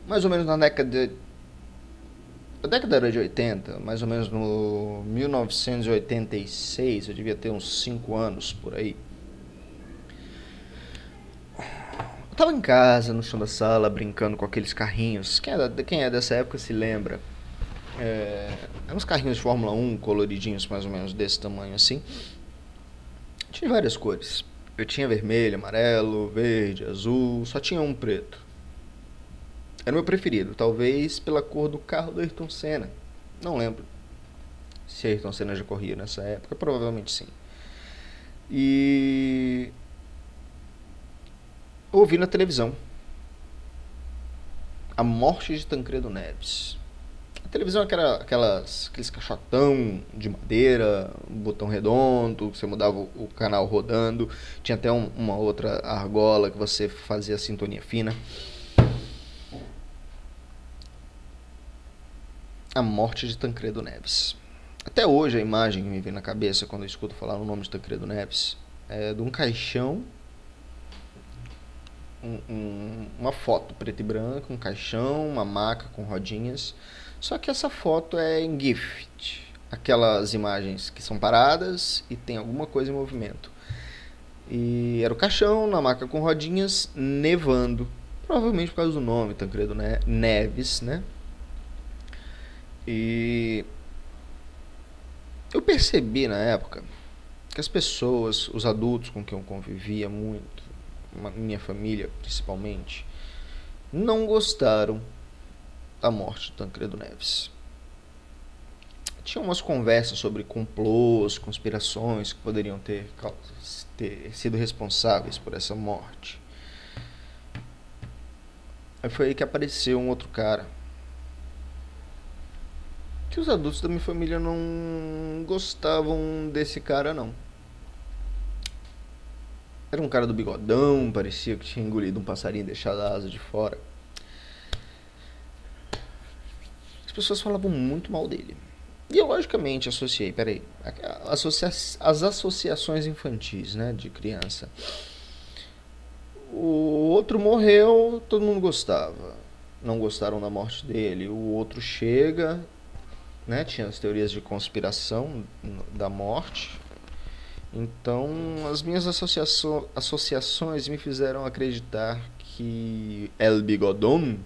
Mais ou menos na década a década era de 80, mais ou menos no 1986, eu devia ter uns 5 anos por aí. Eu tava em casa, no chão da sala, brincando com aqueles carrinhos. Quem é dessa época se lembra. Eram uns carrinhos de Fórmula 1, coloridinhos, mais ou menos desse tamanho assim. Tinha várias cores. Eu tinha vermelho, amarelo, verde, azul, só tinha um preto. Era o meu preferido, talvez pela cor do carro do Ayrton Senna. Não lembro se Ayrton Senna já corria nessa época, provavelmente sim. E ouvi na televisão a morte de Tancredo Neves. A televisão era aqueles caixotão de madeira, um botão redondo, você mudava o canal rodando, tinha até uma outra argola que você fazia a sintonia fina. A morte de Tancredo Neves. Até hoje a imagem que me vem na cabeça quando eu escuto falar o nome de Tancredo Neves é de um caixão, uma foto preto e branco, um caixão, uma maca com rodinhas. Só que essa foto é em GIF, aquelas imagens que são paradas e tem alguma coisa em movimento. E era o caixão na maca com rodinhas, nevando, provavelmente por causa do nome Tancredo Neves, né? E eu percebi na época que as pessoas, os adultos com quem eu convivia muito, minha família principalmente, não gostaram da morte de Tancredo Neves. Tinha umas conversas sobre complôs, conspirações que poderiam ter sido responsáveis por essa morte. Aí foi aí que apareceu um outro cara que os adultos da minha família não gostavam desse cara, não. Era um cara do bigodão, parecia que tinha engolido um passarinho e deixado a asa de fora. As pessoas falavam muito mal dele. E eu logicamente associei, as associações infantis, né, de criança. O outro morreu, todo mundo gostava. Não gostaram da morte dele. O outro chega, né, tinha as teorias de conspiração da morte. Então, as minhas associações me fizeram acreditar que El Bigodón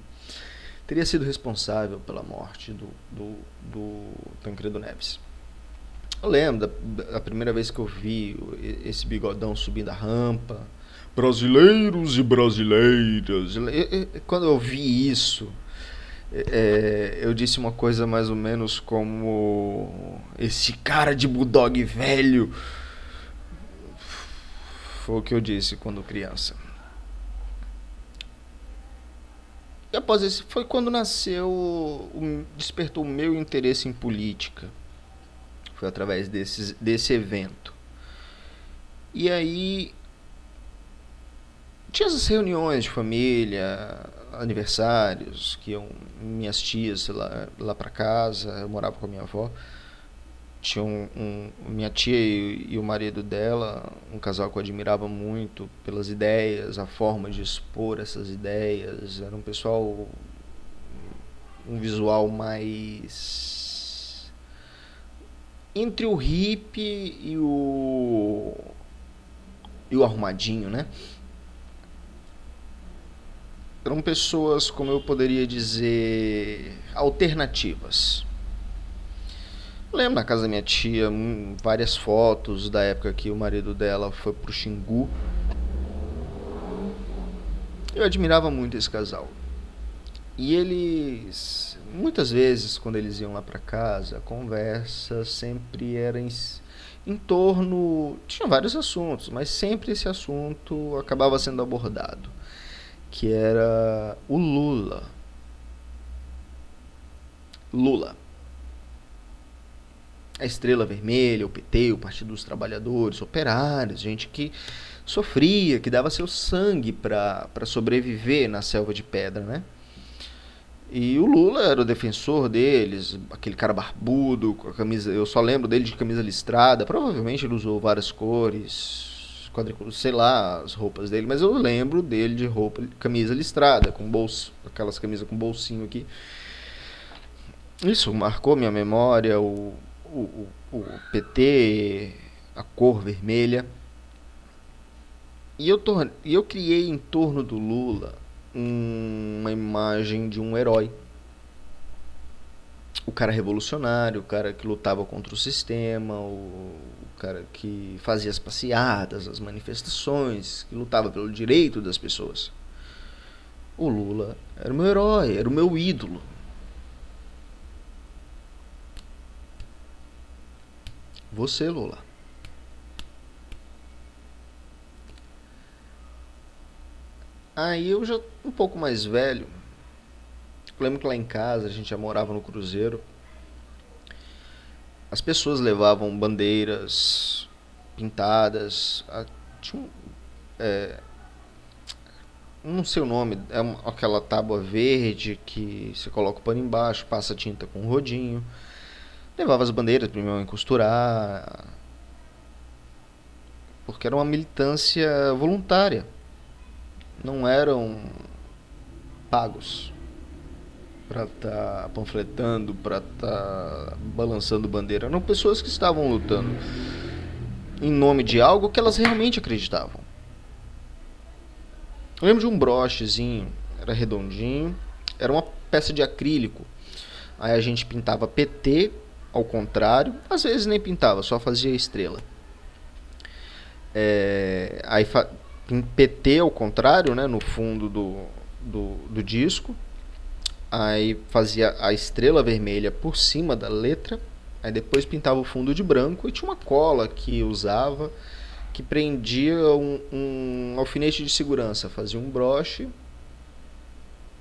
teria sido responsável pela morte do Tancredo Neves. Eu lembro da primeira vez que eu vi esse bigodão subindo a rampa. Brasileiros e brasileiras. Quando eu vi isso, eu disse uma coisa mais ou menos como: esse cara de bulldog velho. Foi o que eu disse quando criança. E após esse, foi quando despertou o meu interesse em política. Foi através desse evento. E aí tinha essas reuniões de família, aniversários, que iam minhas tias lá pra casa, eu morava com a minha avó. Tinha minha tia e o marido dela, um casal que eu admirava muito pelas ideias, a forma de expor essas ideias. Era um pessoal, um visual mais entre o hippie e o arrumadinho, né? Eram pessoas, como eu poderia dizer, alternativas. Lembro na casa da minha tia várias fotos da época que o marido dela foi pro Xingu. Eu admirava muito esse casal. E eles, muitas vezes, quando eles iam lá para casa, a conversa sempre era em torno. Tinha vários assuntos, mas sempre esse assunto acabava sendo abordado, que era o Lula. Lula. A Estrela Vermelha, o PT, o Partido dos Trabalhadores, operários, gente que sofria, que dava seu sangue para sobreviver na selva de pedra, né? E o Lula era o defensor deles, aquele cara barbudo, com a camisa. Eu só lembro dele de camisa listrada. Provavelmente ele usou várias cores, quadriculares, sei lá, as roupas dele, mas eu lembro dele de roupa, camisa listrada, com bolso, aquelas camisas com bolsinho aqui. Isso marcou minha memória, o PT, a cor vermelha. E eu criei em torno do Lula uma imagem de um herói. O cara revolucionário, o cara que lutava contra o sistema, o cara que fazia as passeadas, as manifestações, que lutava pelo direito das pessoas. O Lula era o meu herói, era o meu ídolo. Você, Lula. Aí eu já um pouco mais velho, lembro que lá em casa a gente já morava no Cruzeiro. As pessoas levavam bandeiras pintadas. Tinha não sei o nome, aquela tábua verde que você coloca o pano embaixo, passa tinta com um rodinho. Levava as bandeiras para minha mãe costurar, porque era uma militância voluntária. Não eram pagos para estar panfletando, para estar balançando bandeira. Eram pessoas que estavam lutando em nome de algo que elas realmente acreditavam. Eu lembro de um brochezinho, era redondinho, era uma peça de acrílico. Aí a gente pintava PT ao contrário, às vezes nem pintava, só fazia estrela. Aí PT ao contrário, né, no fundo do disco. Aí fazia a estrela vermelha por cima da letra. Aí depois pintava o fundo de branco e tinha uma cola que usava que prendia um alfinete de segurança. Fazia um broche.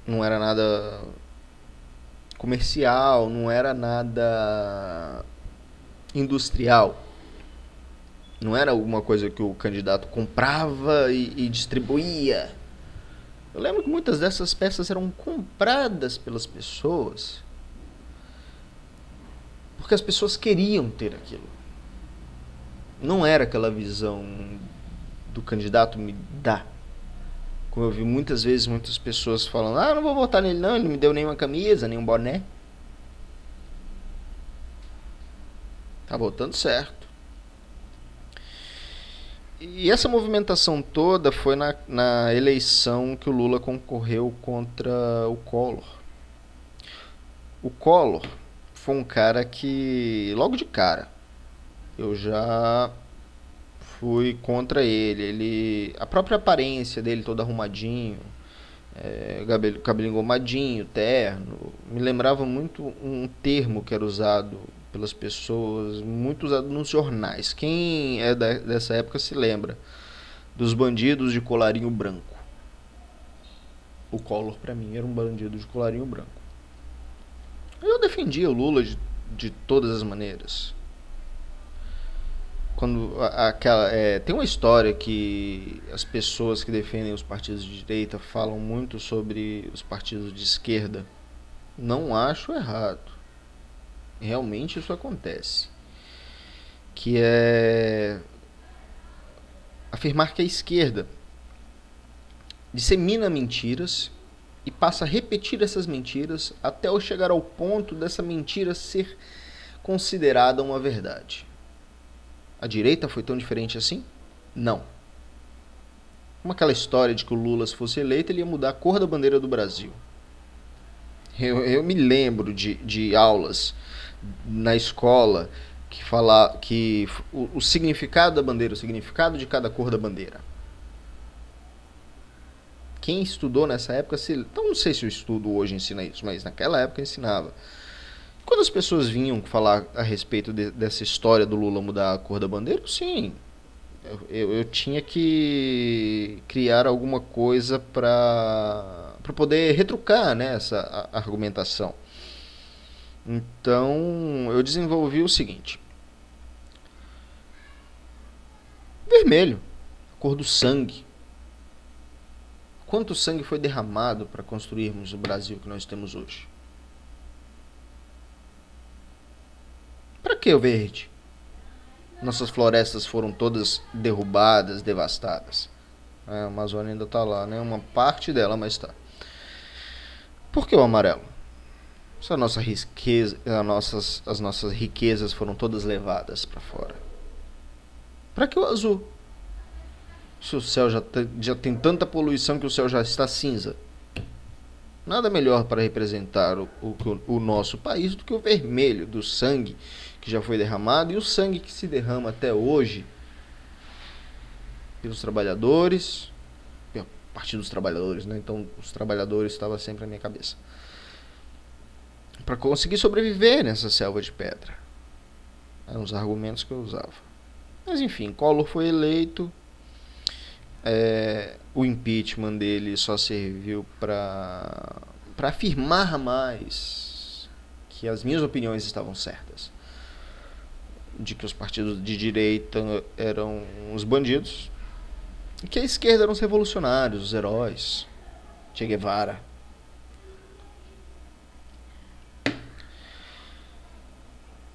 Não era nada comercial, não era nada industrial. Não era alguma coisa que o candidato comprava e distribuía. Eu lembro que muitas dessas peças eram compradas pelas pessoas porque as pessoas queriam ter aquilo. Não era aquela visão do candidato me dá. Como eu vi muitas vezes muitas pessoas falando: ah, não vou votar nele não, ele não me deu nenhuma camisa, nem um boné. Tá votando certo. E essa movimentação toda foi na eleição que o Lula concorreu contra o Collor. O Collor foi um cara que, logo de cara, eu já fui contra ele. A própria aparência dele, todo arrumadinho, cabelo engomadinho, terno, me lembrava muito um termo que era usado pelas pessoas, muito usado nos jornais. Quem é dessa época se lembra dos bandidos de colarinho branco. O Collor, pra mim, era um bandido de colarinho branco. Eu defendia o Lula de todas as maneiras. Tem uma história que as pessoas que defendem os partidos de direita falam muito sobre os partidos de esquerda. Não acho errado. Realmente isso acontece. Que é afirmar que a esquerda dissemina mentiras e passa a repetir essas mentiras até chegar ao ponto dessa mentira ser considerada uma verdade. A direita foi tão diferente assim? Não. Como aquela história de que o Lula, se fosse eleito, ele ia mudar a cor da bandeira do Brasil. Eu me lembro de aulas na escola que o significado da bandeira, o significado de cada cor da bandeira. quem estudou nessa época, então não sei se o estudo hoje ensina isso, mas naquela época ensinava. Quando as pessoas vinham falar a respeito dessa história do Lula mudar a cor da bandeira, sim, eu tinha que criar alguma coisa para poder retrucar, né, essa argumentação. Então eu desenvolvi o seguinte: vermelho, a cor do sangue. Quanto sangue foi derramado para construirmos o Brasil que nós temos hoje? Para que o verde? Nossas florestas foram todas derrubadas, devastadas. A Amazônia ainda está lá, né? Uma parte dela, mas está. Por que o amarelo? Se a nossa riqueza, as nossas riquezas foram todas levadas para fora. Para que o azul? Se o céu já tem tanta poluição que o céu já está cinza. Nada melhor para representar o nosso país do que o vermelho do sangue que já foi derramado e o sangue que se derrama até hoje pelos trabalhadores, a partir dos trabalhadores, né? Então os trabalhadores estavam sempre na minha cabeça. Para conseguir sobreviver nessa selva de pedra. Eram os argumentos que eu usava. Mas enfim, Collor foi eleito. O impeachment dele só serviu para afirmar mais que as minhas opiniões estavam certas, de que os partidos de direita eram os bandidos e que a esquerda eram os revolucionários, os heróis, Che Guevara.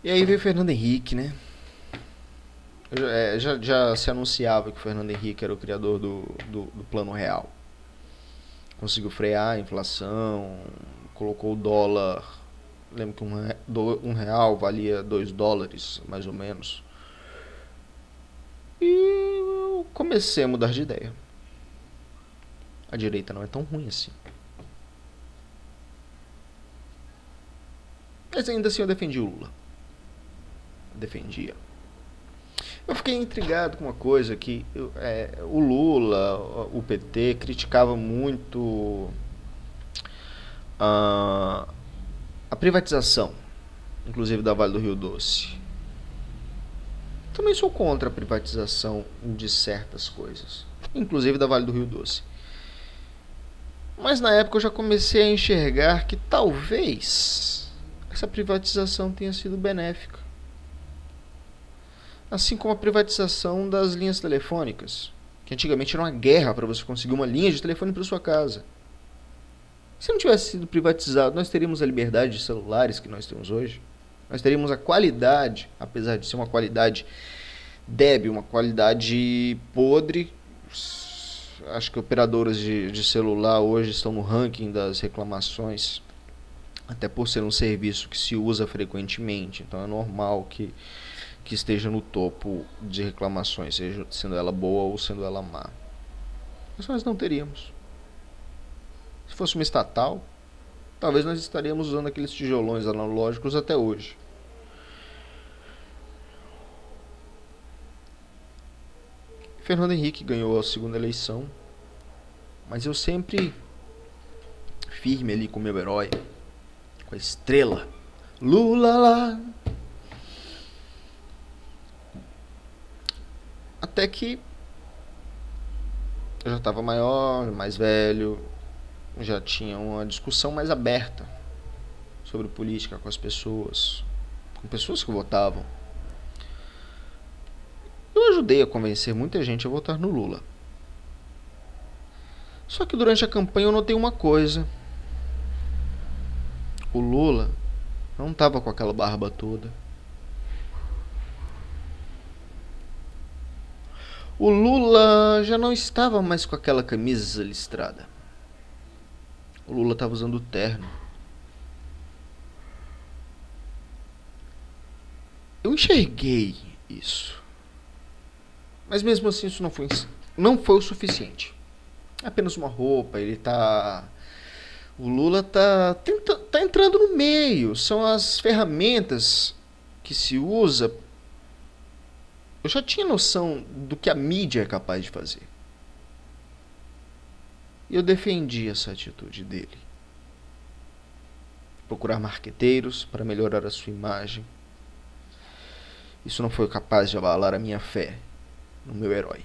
E aí veio Fernando Henrique, né? Já se anunciava que o Fernando Henrique era o criador do Plano Real. Conseguiu frear a inflação, colocou o dólar. Lembro que um real valia $2, mais ou menos. E eu comecei a mudar de ideia. A direita não é tão ruim assim. Mas ainda assim eu defendi o Lula. Defendia. Eu fiquei intrigado com uma coisa que o Lula, o PT, criticava muito a privatização, inclusive da Vale do Rio Doce. Também sou contra a privatização de certas coisas, inclusive da Vale do Rio Doce. Mas na época eu já comecei a enxergar que talvez essa privatização tenha sido benéfica. Assim como a privatização das linhas telefônicas, que antigamente era uma guerra para você conseguir uma linha de telefone para sua casa. Se não tivesse sido privatizado, nós teríamos a liberdade de celulares que nós temos hoje. Nós teríamos a qualidade, apesar de ser uma qualidade débil, uma qualidade podre. Acho que operadoras de celular hoje estão no ranking das reclamações, até por ser um serviço que se usa frequentemente. Então é normal que esteja no topo de reclamações, seja sendo ela boa ou sendo ela má. Mas nós não teríamos. Se fosse uma estatal, talvez nós estaríamos usando aqueles tijolões analógicos até hoje. Fernando Henrique ganhou a segunda eleição, mas eu sempre firme ali com o meu herói, com a estrela. Lula lá. Até que eu já estava maior, mais velho, já tinha uma discussão mais aberta sobre política com as pessoas, com pessoas que votavam. Eu ajudei a convencer muita gente a votar no Lula. Só que durante a campanha eu notei uma coisa. O Lula não estava com aquela barba toda. O Lula já não estava mais com aquela camisa listrada. O Lula estava usando terno. Eu enxerguei isso. Mas mesmo assim isso não foi o suficiente. É apenas uma roupa, o Lula tá entrando no meio. São as ferramentas que se usa. Eu já tinha noção do que a mídia é capaz de fazer. E eu defendi essa atitude dele. Procurar marqueteiros para melhorar a sua imagem. Isso não foi capaz de abalar a minha fé no meu herói.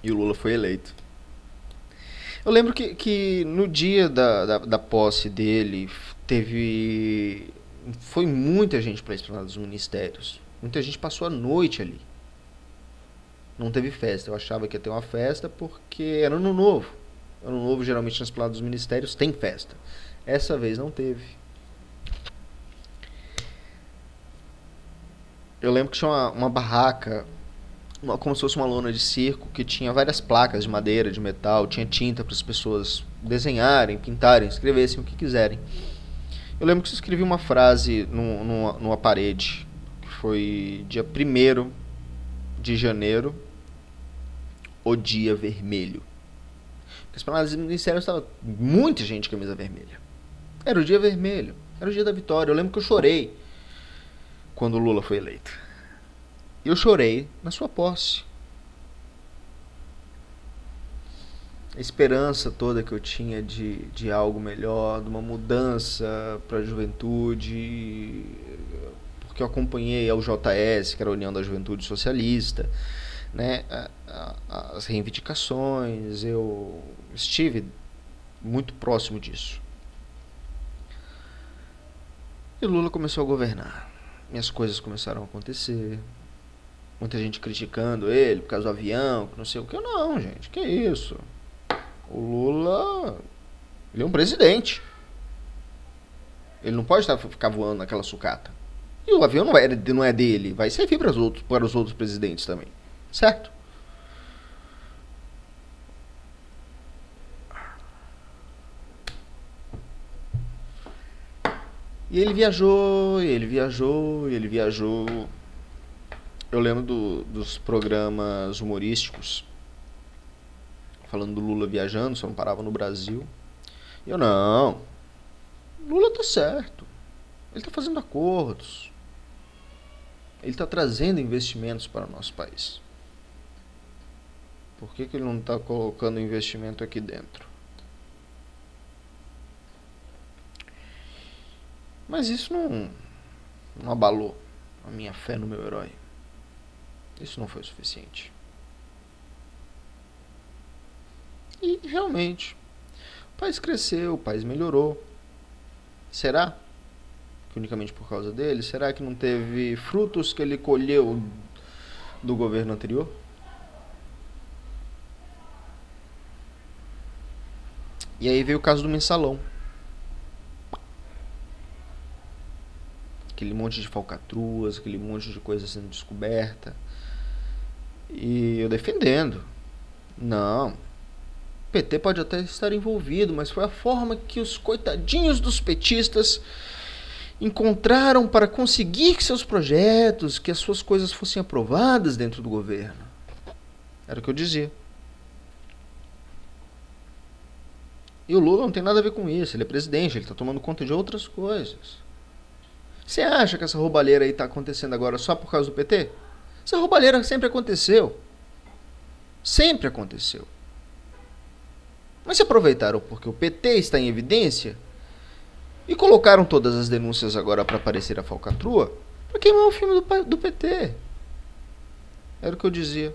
E o Lula foi eleito. Eu lembro que no dia da posse dele, foi muita gente para a esplanada dos ministérios. Muita gente passou a noite ali. Não teve festa. Eu achava que ia ter uma festa porque era ano novo. Ano novo, geralmente, nas esplanadas dos ministérios tem festa. Essa vez não teve. Eu lembro que tinha uma barraca, como se fosse uma lona de circo, que tinha várias placas de madeira, de metal, tinha tinta para as pessoas desenharem, pintarem, escrevessem o que quiserem. Eu lembro que eu escrevi uma frase numa parede, que foi dia 1º de janeiro, o dia vermelho. Porque as esplanadas dos ministérios estava muita gente de camisa vermelha. Era o dia vermelho, era o dia da vitória. Eu lembro que eu chorei quando o Lula foi eleito. Eu chorei na sua posse. A esperança toda que eu tinha de algo melhor, de uma mudança para a juventude, porque eu acompanhei a UJS, que era a União da Juventude Socialista, né, as reivindicações, eu estive muito próximo disso. E o Lula começou a governar. Minhas coisas começaram a acontecer. Muita gente criticando ele por causa do avião, que não sei o que. Não, gente, que isso? O Lula, ele é um presidente. Ele não pode ficar voando naquela sucata. E o avião não é dele, vai servir para os outros presidentes também. Certo? E ele viajou, Eu lembro dos programas humorísticos falando do Lula viajando, só não parava no Brasil. E eu, não, Lula tá certo. Ele tá fazendo acordos. Ele tá trazendo investimentos para o nosso país. Por que ele não tá colocando investimento aqui dentro? Mas isso não abalou a minha fé no meu herói. Isso não foi suficiente. E realmente, o país cresceu, o país melhorou. Será que unicamente por causa dele? Será que não teve frutos que ele colheu do governo anterior? E aí veio o caso do mensalão. Aquele monte de falcatruas, aquele monte de coisa sendo descoberta. E eu defendendo. Não. O PT pode até estar envolvido, mas foi a forma que os coitadinhos dos petistas encontraram para conseguir que seus projetos, que as suas coisas fossem aprovadas dentro do governo. Era o que eu dizia. E o Lula não tem nada a ver com isso. Ele é presidente, ele está tomando conta de outras coisas. Você acha que essa roubalheira aí está acontecendo agora só por causa do PT? Essa roubalheira sempre aconteceu. Sempre aconteceu. Mas se aproveitaram porque o PT está em evidência e colocaram todas as denúncias agora para aparecer a falcatrua para queimar o filme do PT. Era o que eu dizia.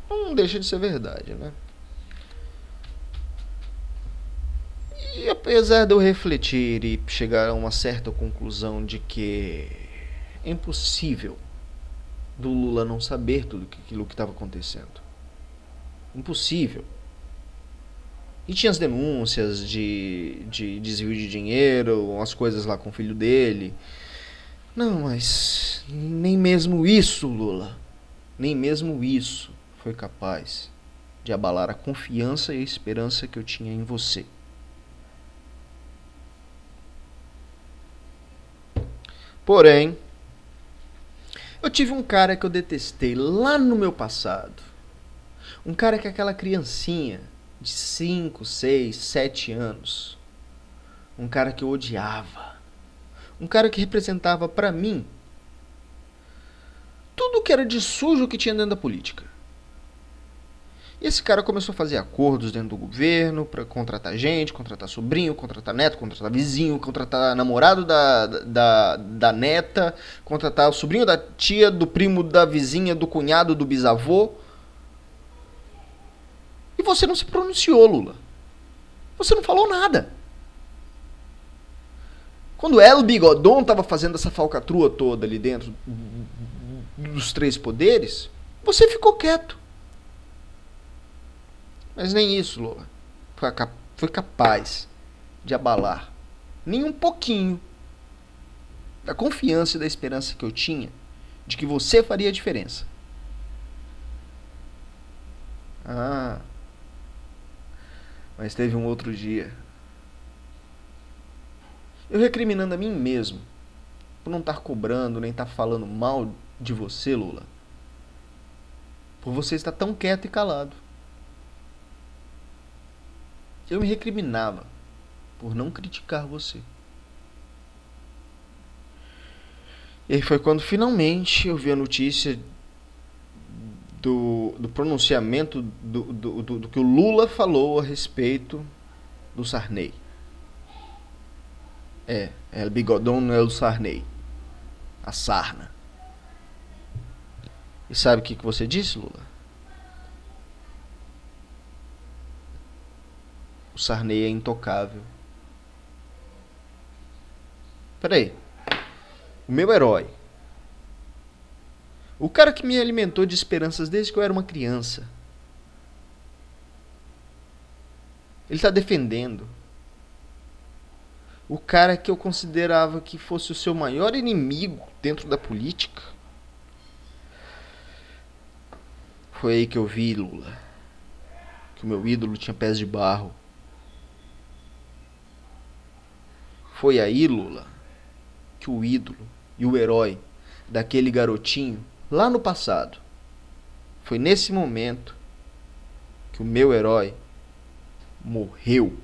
Não deixa de ser verdade, né? E apesar de eu refletir e chegar a uma certa conclusão de que é impossível do Lula não saber tudo aquilo que estava acontecendo. Impossível. E tinha as denúncias de desvio de dinheiro, umas coisas lá com o filho dele. Não, mas nem mesmo isso, Lula, nem mesmo isso foi capaz de abalar a confiança e a esperança que eu tinha em você. Porém, eu tive um cara que eu detestei lá no meu passado. Um cara que é aquela criancinha de 5, 6, 7 anos. Um cara que eu odiava. Um cara que representava pra mim tudo que era de sujo que tinha dentro da política. E esse cara começou a fazer acordos dentro do governo para contratar gente, contratar sobrinho, contratar neto, contratar vizinho, contratar namorado da neta, contratar o sobrinho da tia, do primo da vizinha, do cunhado, do bisavô. E você não se pronunciou, Lula. Você não falou nada. Quando El Bigodon estava fazendo essa falcatrua toda ali dentro dos três poderes, você ficou quieto. Mas nem isso, Lula, foi capaz de abalar nem um pouquinho da confiança e da esperança que eu tinha de que você faria a diferença. Ah, mas teve um outro dia. Eu recriminando a mim mesmo por não estar cobrando, nem estar falando mal de você, Lula. Por você estar tão quieto e calado. Eu me recriminava por não criticar você. E aí foi quando finalmente eu vi a notícia do pronunciamento do que o Lula falou a respeito do Sarney. El Bigodon não é o Sarney. A sarna. E sabe o que você disse, Lula? O Sarney é intocável. Peraí. O meu herói. O cara que me alimentou de esperanças desde que eu era uma criança. Ele está defendendo. O cara que eu considerava que fosse o seu maior inimigo dentro da política. Foi aí que eu vi, Lula, que o meu ídolo tinha pés de barro. Foi aí, Lula, que o ídolo e o herói daquele garotinho, lá no passado, foi nesse momento que o meu herói morreu.